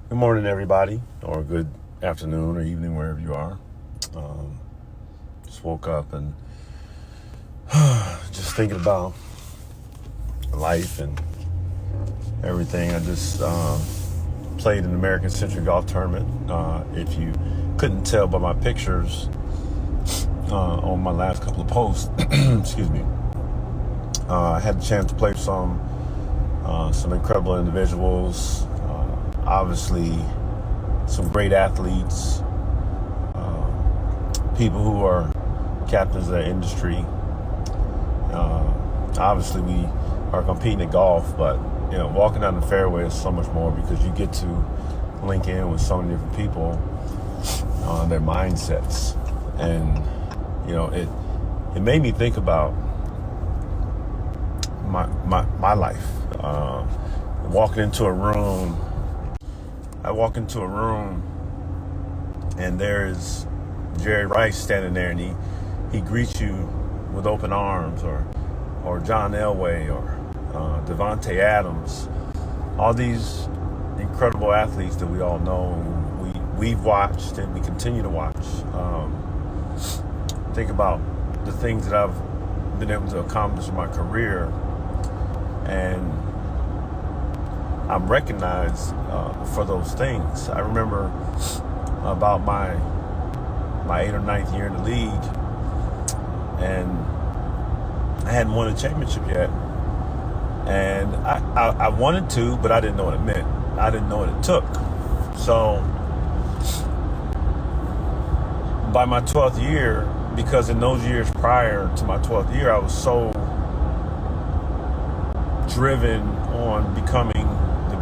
Good morning, everybody, or good afternoon or evening, wherever you are. Just woke up and just thinking about life and everything. I just played an American Century Golf Tournament. If you couldn't tell by my pictures on my last couple of posts, excuse me, I had the chance to play some incredible individuals. Obviously, some great athletes, people who are captains of the industry. Obviously, we are competing at golf, but walking down the fairway is so much more because you get to link in with so many different people, their mindsets, and it made me think about my life. Walking into a room. I walk into a room and there's Jerry Rice standing there, and he greets you with open arms, or John Elway, or Devontae Adams, all these incredible athletes that we all know, we've watched and we continue to watch. Think about the things that I've been able to accomplish in my career, and I'm recognized for those things. I remember about my 8th or 9th year in the league, and I hadn't won a championship yet. And I wanted to, but I didn't know what it meant. I didn't know what it took. So by my 12th year, because in those years prior to my 12th year, I was so driven on becoming the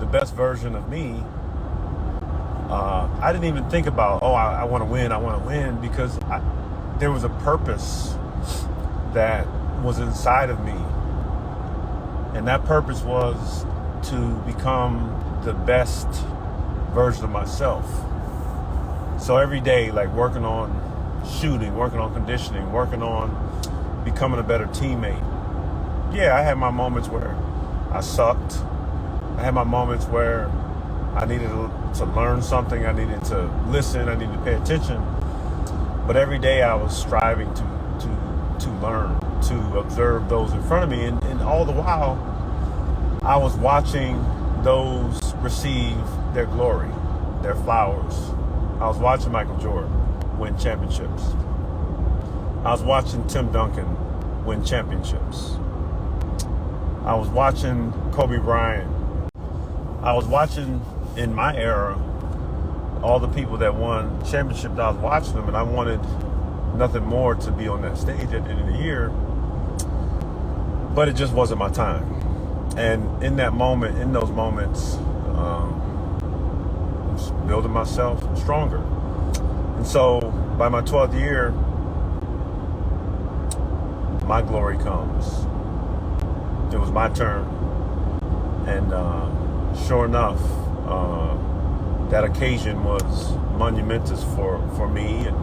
best version of me, I didn't even think about, I want to win, because there was a purpose that was inside of me. And that purpose was to become the best version of myself. So every day, like working on shooting, working on conditioning, working on becoming a better teammate. Yeah, I had my moments where I sucked. I had my moments where I needed to learn something. I needed to listen. I needed to pay attention. But every day I was striving to learn, to observe those in front of me. And all the while, I was watching those receive their glory, their flowers. I was watching Michael Jordan win championships. I was watching Tim Duncan win championships. I was watching Kobe Bryant. I was watching, in my era, all the people that won championships. I was watching them, and I wanted nothing more to be on that stage at the end of the year. But it just wasn't my time. And in those moments, I was building myself stronger. And so by my 12th year, my glory comes. It was my turn. And sure enough, that occasion was monumentous for me and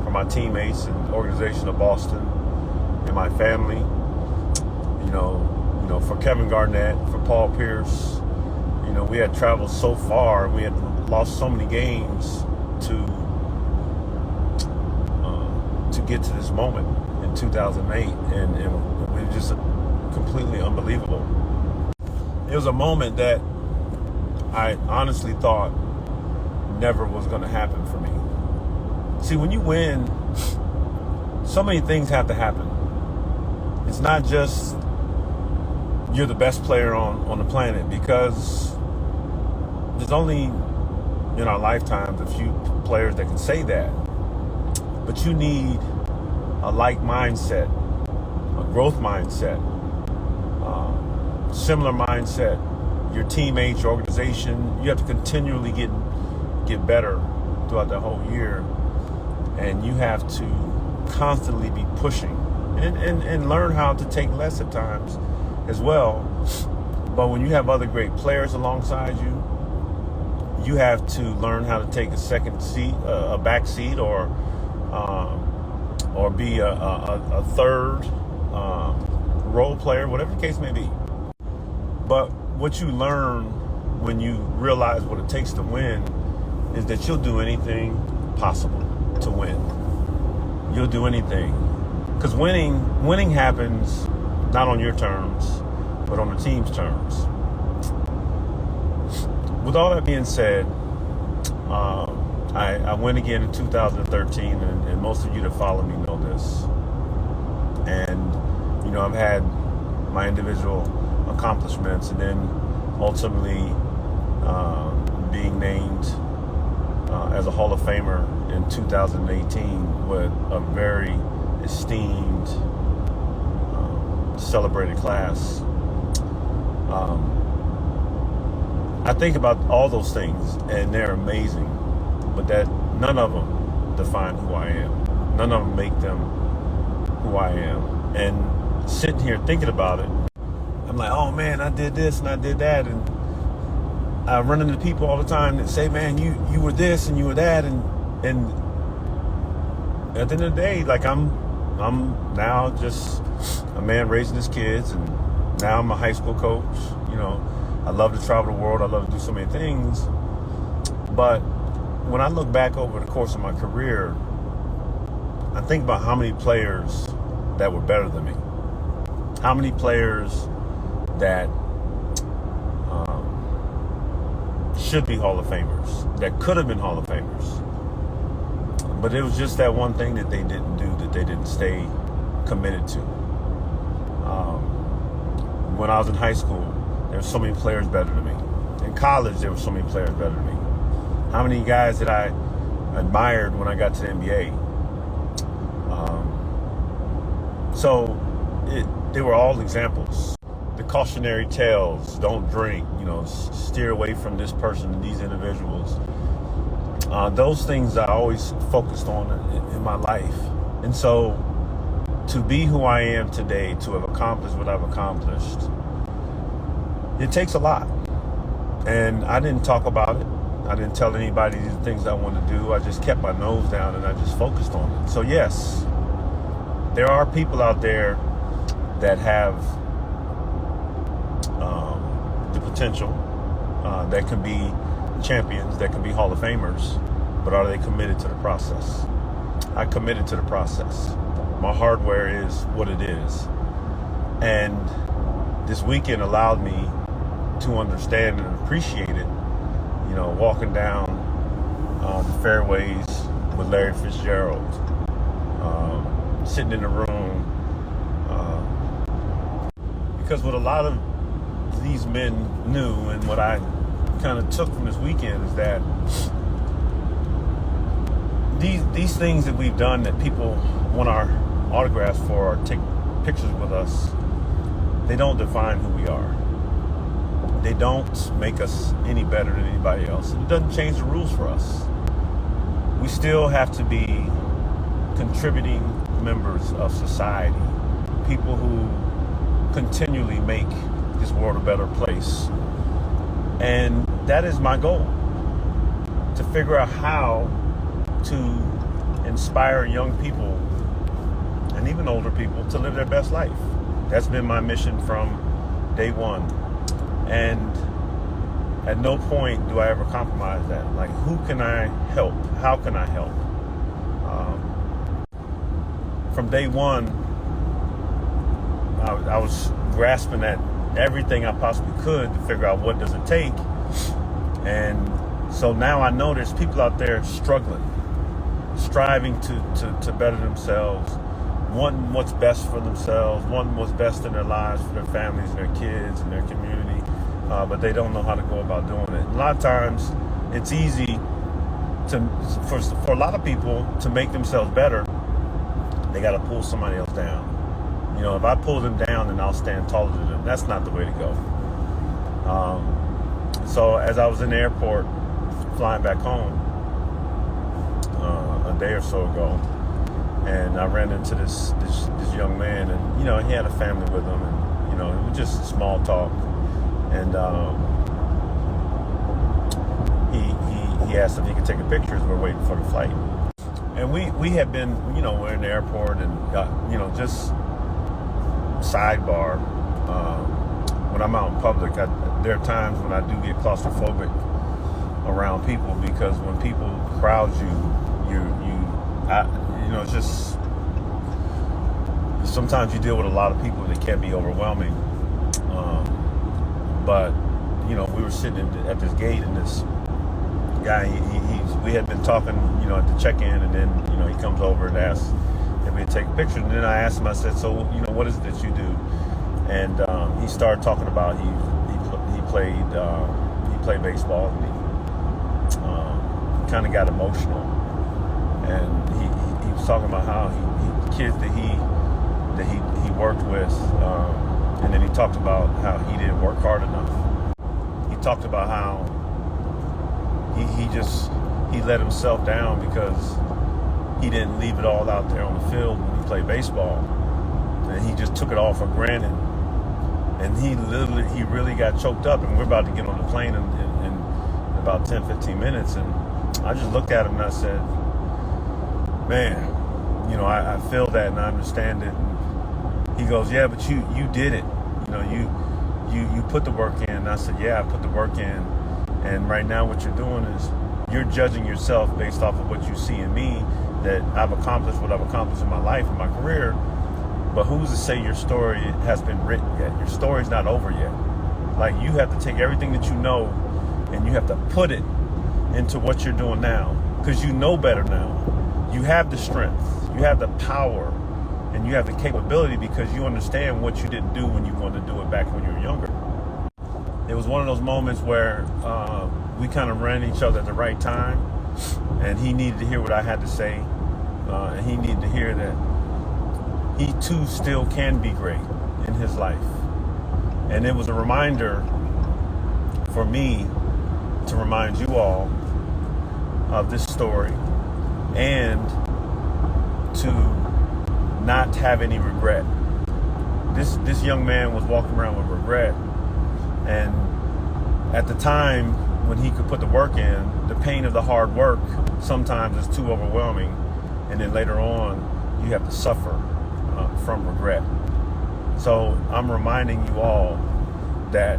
for my teammates and organization of Boston and my family. For Kevin Garnett, for Paul Pierce, we had traveled so far. We had lost so many games to get to this moment in 2008, and it was just completely unbelievable. It was a moment that I honestly thought never was going to happen for me. See, when you win, so many things have to happen. It's not just you're the best player on the planet, because there's only in our lifetimes a few players that can say that. But you need a like mindset, a growth mindset, similar mindset, your teammates, your organization. You have to continually get better throughout the whole year, and you have to constantly be pushing and learn how to take less at times as well. But when you have other great players alongside you, you have to learn how to take a second seat, a back seat, or be a third role player, whatever the case may be. But what you learn when you realize what it takes to win is that you'll do anything possible to win. You'll do anything. Because winning happens not on your terms, but on the team's terms. With all that being said, I went again in 2013, and most of you that follow me know this. And, I've had my individual accomplishments, and then ultimately being named as a Hall of Famer in 2018 with a very esteemed, celebrated class. I think about all those things, and they're amazing, but that none of them define who I am. None of them make them who I am. And sitting here thinking about it, I'm like, oh man, I did this and I did that, and I run into people all the time that say, man, you were this and you were that, and at the end of the day, like I'm now just a man raising his kids, and now I'm a high school coach. I love to travel the world. I love to do so many things. But when I look back over the course of my career, I think about how many players that were better than me. How many players that should be Hall of Famers, that could have been Hall of Famers. But it was just that one thing that they didn't do, that they didn't stay committed to. When I was in high school, there were so many players better than me. In college, there were so many players better than me. How many guys that I admired when I got to the NBA? They were all examples. The cautionary tales: don't drink, steer away from this person and these individuals. Those things I always focused on in my life. And so to be who I am today, to have accomplished what I've accomplished, it takes a lot. And I didn't talk about it. I didn't tell anybody the things I wanted to do. I just kept my nose down and I just focused on it. So yes, there are people out there that have the potential, that can be champions, that can be Hall of Famers, but are they committed to the process? I committed to the process. My hardware is what it is. And this weekend allowed me to understand and appreciate it, walking down the fairways with Larry Fitzgerald, sitting in the room, because what a lot of these men knew, and what I kind of took from this weekend, is that these things that we've done, that people want our autographs for or take pictures with us, they don't define who we are. They don't make us any better than anybody else. It doesn't change the rules for us. We still have to be contributing members of society, people who continually make this world a better place. And that is my goal, to figure out how to inspire young people and even older people to live their best life. That's been my mission from day one. And at no point do I ever compromise that. Like, who can I help? How can I help? From day one, I was grasping at everything I possibly could to figure out what does it take. And so now I know there's people out there struggling, striving to better themselves, wanting what's best for themselves, wanting what's best in their lives, for their families and their kids and their community, but they don't know how to go about doing it. A lot of times it's easy for a lot of people to make themselves better. They got to pull somebody else down. If I pull them down, then I'll stand taller than them. That's not the way to go. So as I was in the airport flying back home a day or so ago, and I ran into this young man, and he had a family with him, and it was just small talk, and he asked if he could take a picture as we're waiting for the flight. And we had been, we're in the airport, and just sidebar, when I'm out in public, there are times when I do get claustrophobic around people, because when people crowd it's just, sometimes you deal with a lot of people that can be overwhelming. But we were sitting at this gate, and this guy, we had been talking, at the check-in, and then he comes over and asks if we'd take a picture. And then I asked him, I said, so what is it that you do? And he started talking about he played baseball, and he kind of got emotional, and he was talking about how kids that he worked with, and then he talked about how he didn't work hard enough. He talked about how he let himself down because he didn't leave it all out there on the field when he played baseball, and he just took it all for granted. And he really got choked up, and we're about to get on the plane in about 10-15 minutes, and I just looked at him and I said, man, I feel that and I understand it. And he goes, yeah, but you did it. You put the work in. And I said, yeah, I put the work in. And right now what you're doing is you're judging yourself based off of what you see in me, that I've accomplished what I've accomplished in my life, in my career. But who's to say your story has been written yet? Your story's not over yet. Like, you have to take everything that you know and you have to put it into what you're doing now, because you know better now. You have the strength, you have the power, and you have the capability, because you understand what you didn't do when you wanted to do it back when you were younger. It was one of those moments where we kind of ran each other at the right time, and he needed to hear what I had to say, and he needed to hear that he too still can be great in his life. And it was a reminder for me to remind you all of this story, and to not have any regret. This young man was walking around with regret, and at the time when he could put the work in, the pain of the hard work sometimes is too overwhelming, and then later on you have to suffer from regret. So I'm reminding you all that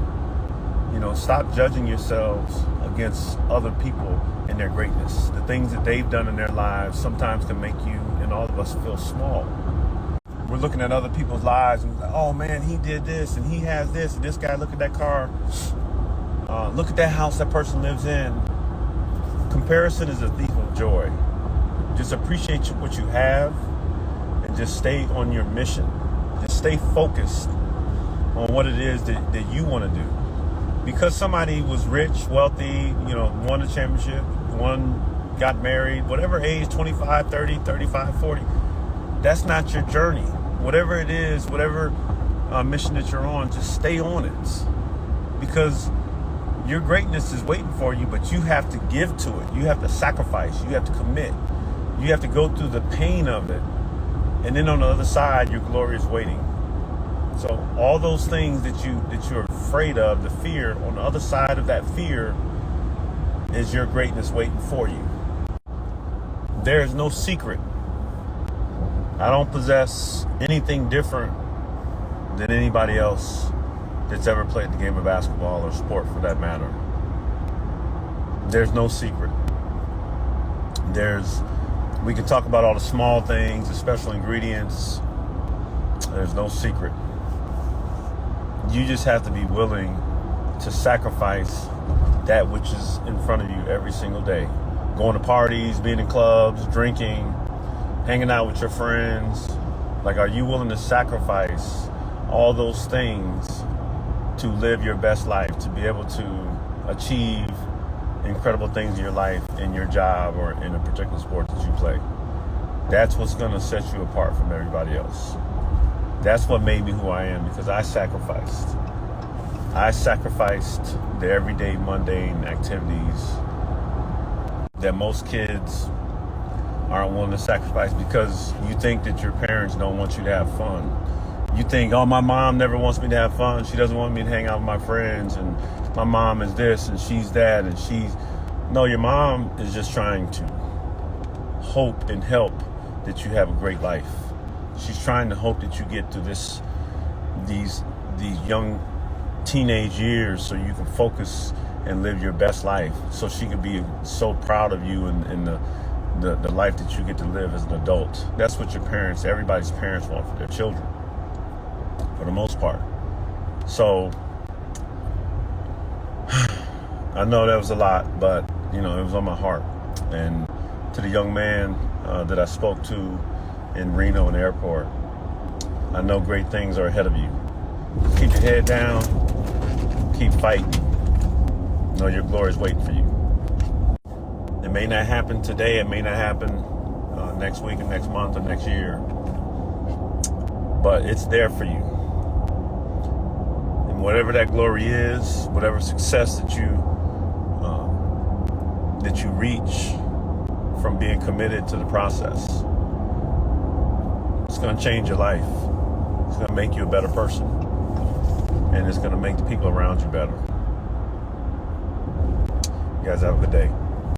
stop judging yourselves against other people and their greatness. The things that they've done in their lives sometimes can make you and all of us feel small. We're looking at other people's lives and like, oh man, he did this and he has this, and this guy, look at that car, look at that house that person lives in. Comparison is a thief of joy. Just appreciate what you have and just stay on your mission. Just stay focused on what it is that you want to do. Because somebody was rich, wealthy, won a championship, got married, whatever age, 25, 30, 35, 40, that's not your journey. Whatever it is, whatever mission that you're on, just stay on it. Because your greatness is waiting for you, but you have to give to it. You have to sacrifice. You have to commit. You have to go through the pain of it. And then on the other side, your glory is waiting. So all those things that you're afraid of, the fear, on the other side of that fear is your greatness waiting for you. There is no secret. I don't possess anything different than anybody else that's ever played the game of basketball or sport for that matter. There's no secret. We can talk about all the small things, the special ingredients. There's no secret. You just have to be willing to sacrifice that which is in front of you every single day. Going to parties, being in clubs, drinking, hanging out with your friends. Like, are you willing to sacrifice all those things to live your best life, to be able to achieve incredible things in your life, in your job, or in a particular sport that you play? That's what's going to set you apart from everybody else. That's what made me who I am, because I sacrificed. I sacrificed the everyday mundane activities that most kids aren't willing to sacrifice, because you think that your parents don't want you to have fun. You think, oh, my mom never wants me to have fun. She doesn't want me to hang out with my friends, and my mom is this and she's that, and no, your mom is just trying to hope and help that you have a great life. She's trying to hope that you get through these young teenage years so you can focus and live your best life, so she could be so proud of you and the life that you get to live as an adult. That's what your parents, everybody's parents want for their children, for the most part. So I know that was a lot, but it was on my heart. And to the young man that I spoke to in Reno in the airport, I know great things are ahead of you. Keep your head down, keep fighting. Know your glory is waiting for you. It may not happen today, it may not happen next week or next month or next year, but it's there for you. And whatever that glory is, whatever success that you reach from being committed to the process, it's going to change your life. It's going to make you a better person, and it's going to make the people around you better. You guys have a good day.